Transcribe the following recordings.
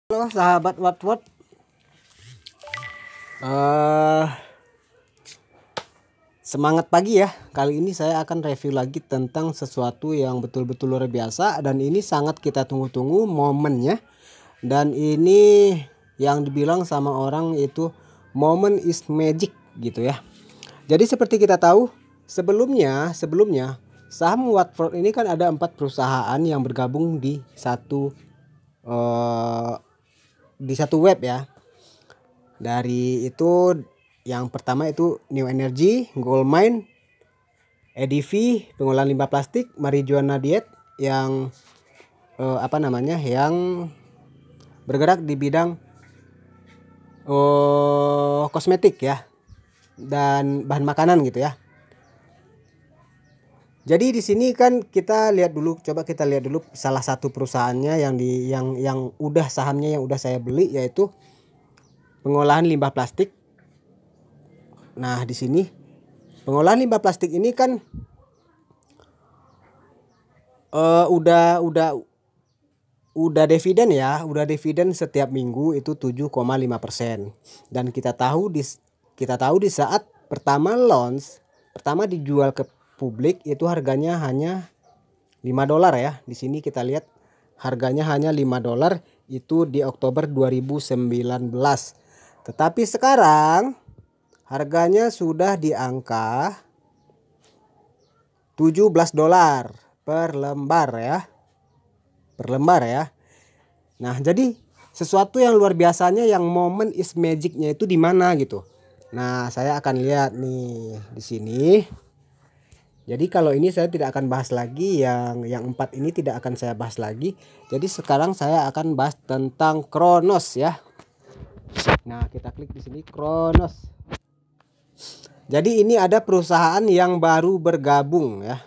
Halo sahabat Watwat, eh semangat pagi ya. Kali ini saya akan review lagi tentang sesuatu yang betul-betul luar biasa dan ini sangat kita tunggu-tunggu momennya. Dan ini yang dibilang sama orang itu moment is magic gitu ya. Jadi seperti kita tahu sebelumnya saham Watford ini kan ada 4 perusahaan yang bergabung di satu web ya. Dari itu yang pertama itu New Energy, Goldmine, EDV, pengolahan limbah plastik, Marijuana Diet yang yang bergerak di bidang kosmetik ya dan bahan makanan gitu ya. Jadi di sini kan kita lihat dulu, coba kita lihat dulu salah satu perusahaannya yang udah sahamnya yang udah saya beli, yaitu pengolahan limbah plastik. Nah, di sini pengolahan limbah plastik ini kan udah dividen ya, udah dividen setiap minggu itu 7,5%. Dan kita tahu di saat pertama dijual ke publik itu harganya hanya $5 ya. Di sini kita lihat harganya hanya $5 itu di Oktober 2019. Tetapi sekarang harganya sudah di angka $17 per lembar ya. Per lembar ya. Nah, jadi sesuatu yang luar biasanya yang moment is magicnya itu di mana gitu. Nah, saya akan lihat nih di sini. Jadi kalau ini saya tidak akan bahas lagi, yang 4 ini tidak akan saya bahas lagi. Jadi sekarang saya akan bahas tentang Kronos ya. Nah, kita klik di sini Kronos. Jadi ini ada perusahaan yang baru bergabung ya.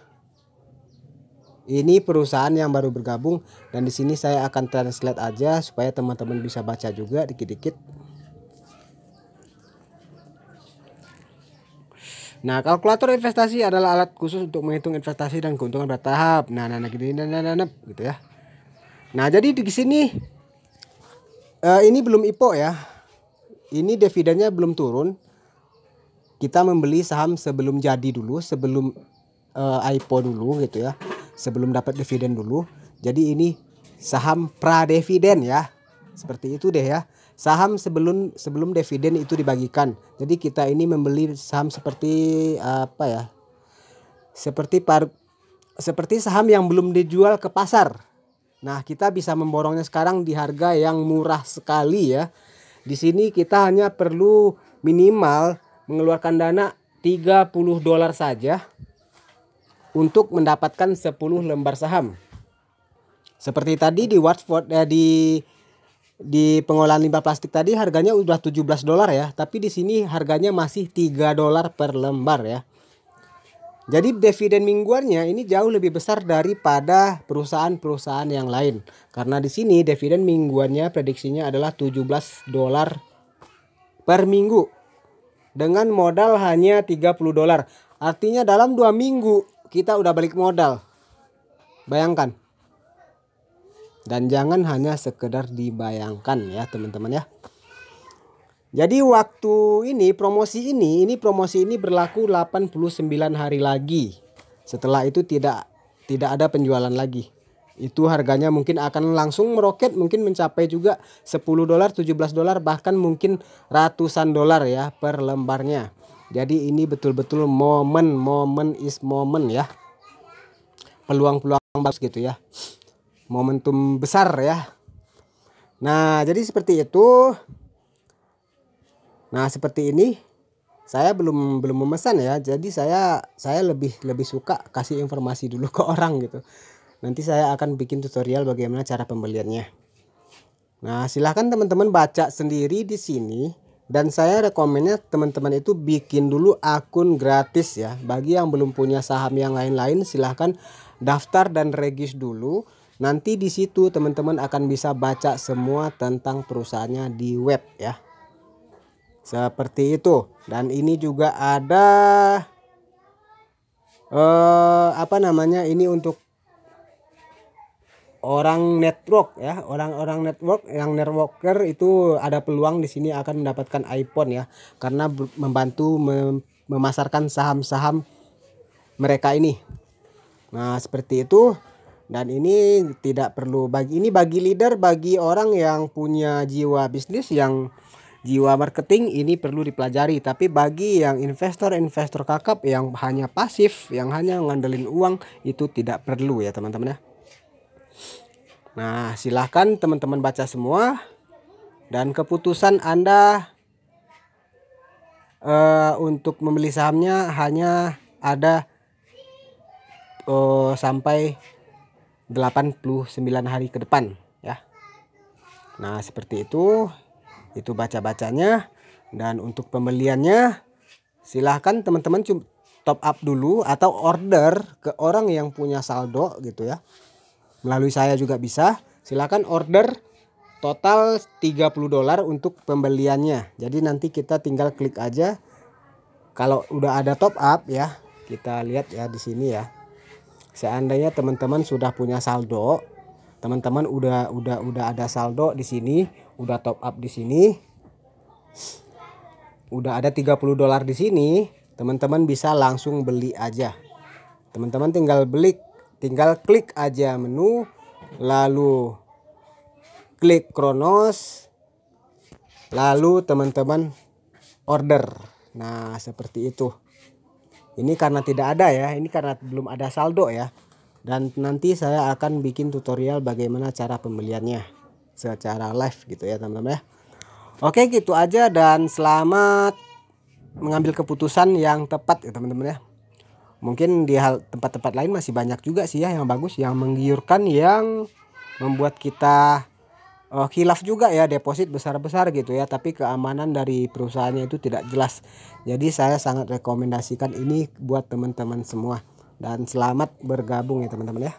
Ini perusahaan yang baru bergabung dan di sini saya akan translate aja supaya teman-teman bisa baca juga dikit-dikit. Nah, kalkulator investasi adalah alat khusus untuk menghitung investasi dan keuntungan bertahap. Gitu ya. Nah, jadi di sini ini belum IPO ya. Ini dividennya belum turun. Kita membeli saham sebelum jadi dulu, sebelum IPO dulu gitu ya. Sebelum dapat dividen dulu. Jadi ini saham pra dividen ya. Seperti itu deh ya. Saham sebelum dividen itu dibagikan. Jadi kita ini membeli saham seperti apa ya? Seperti saham yang belum dijual ke pasar. Nah, kita bisa memborongnya sekarang di harga yang murah sekali ya. Di sini kita hanya perlu minimal mengeluarkan dana $30 saja untuk mendapatkan 10 lembar saham. Seperti tadi di Watford di pengolahan limbah plastik tadi harganya udah $17 ya, tapi di sini harganya masih $3 per lembar ya. Jadi dividen mingguannya ini jauh lebih besar daripada perusahaan-perusahaan yang lain. Karena di sini dividen mingguannya prediksinya adalah $17 per minggu dengan modal hanya $30. Artinya dalam 2 minggu kita udah balik modal. Bayangkan. Dan jangan hanya sekedar dibayangkan ya teman-teman ya. Jadi waktu ini promosi ini berlaku 89 hari lagi. Setelah itu tidak ada penjualan lagi. Itu harganya mungkin akan langsung meroket, mungkin mencapai juga $10, $17, bahkan mungkin ratusan dolar ya per lembarnya. Jadi ini betul-betul moment is moment ya. Peluang-peluang bagus gitu ya. Momentum besar ya. Nah, jadi seperti itu. Nah, seperti ini. Saya belum memesan ya. Jadi saya lebih suka kasih informasi dulu ke orang gitu. Nanti saya akan bikin tutorial bagaimana cara pembeliannya. Nah, silahkan teman-teman baca sendiri di sini. Dan saya rekomennya teman-teman itu bikin dulu akun gratis ya. Bagi yang belum punya saham yang lain-lain, silahkan daftar dan regis dulu. Nanti di situ teman-teman akan bisa baca semua tentang perusahaannya di web ya. Seperti itu. Dan ini juga ada ini untuk orang network ya, orang-orang network yang networker itu ada peluang di sini akan mendapatkan iPhone ya, karena membantu memasarkan saham-saham mereka ini. Nah, seperti itu. Dan ini tidak perlu bagi leader, bagi orang yang punya jiwa bisnis, yang jiwa marketing, ini perlu dipelajari. Tapi bagi yang investor kakap yang hanya pasif, yang hanya ngandelin uang, itu tidak perlu ya teman-teman ya. Nah, silahkan teman-teman baca semua dan keputusan Anda untuk membeli sahamnya hanya ada sampai 89 hari ke depan ya. Nah, seperti itu baca-bacanya. Dan untuk pembeliannya silahkan teman-teman top up dulu atau order ke orang yang punya saldo gitu ya. Melalui saya juga bisa. Silahkan order total $30 untuk pembeliannya. Jadi nanti kita tinggal klik aja. Kalau udah ada top up ya, kita lihat ya di sini ya. Seandainya teman-teman sudah punya saldo, teman-teman udah ada saldo di sini, udah top up di sini, udah ada $30 di sini, teman-teman bisa langsung beli aja. Teman-teman tinggal klik aja menu, lalu klik Kronos, lalu teman-teman order. Nah, seperti itu. Ini karena tidak ada ya, ini karena belum ada saldo ya. Dan nanti saya akan bikin tutorial bagaimana cara pembeliannya secara live gitu ya teman-teman ya. Oke, gitu aja dan selamat mengambil keputusan yang tepat ya teman-teman ya. Mungkin di tempat-tempat lain masih banyak juga sih ya yang bagus, yang menggiurkan, yang membuat kita khilaf juga ya, deposit besar-besar gitu ya, tapi keamanan dari perusahaannya itu tidak jelas. Jadi saya sangat rekomendasikan ini buat teman-teman semua dan selamat bergabung ya teman-teman ya.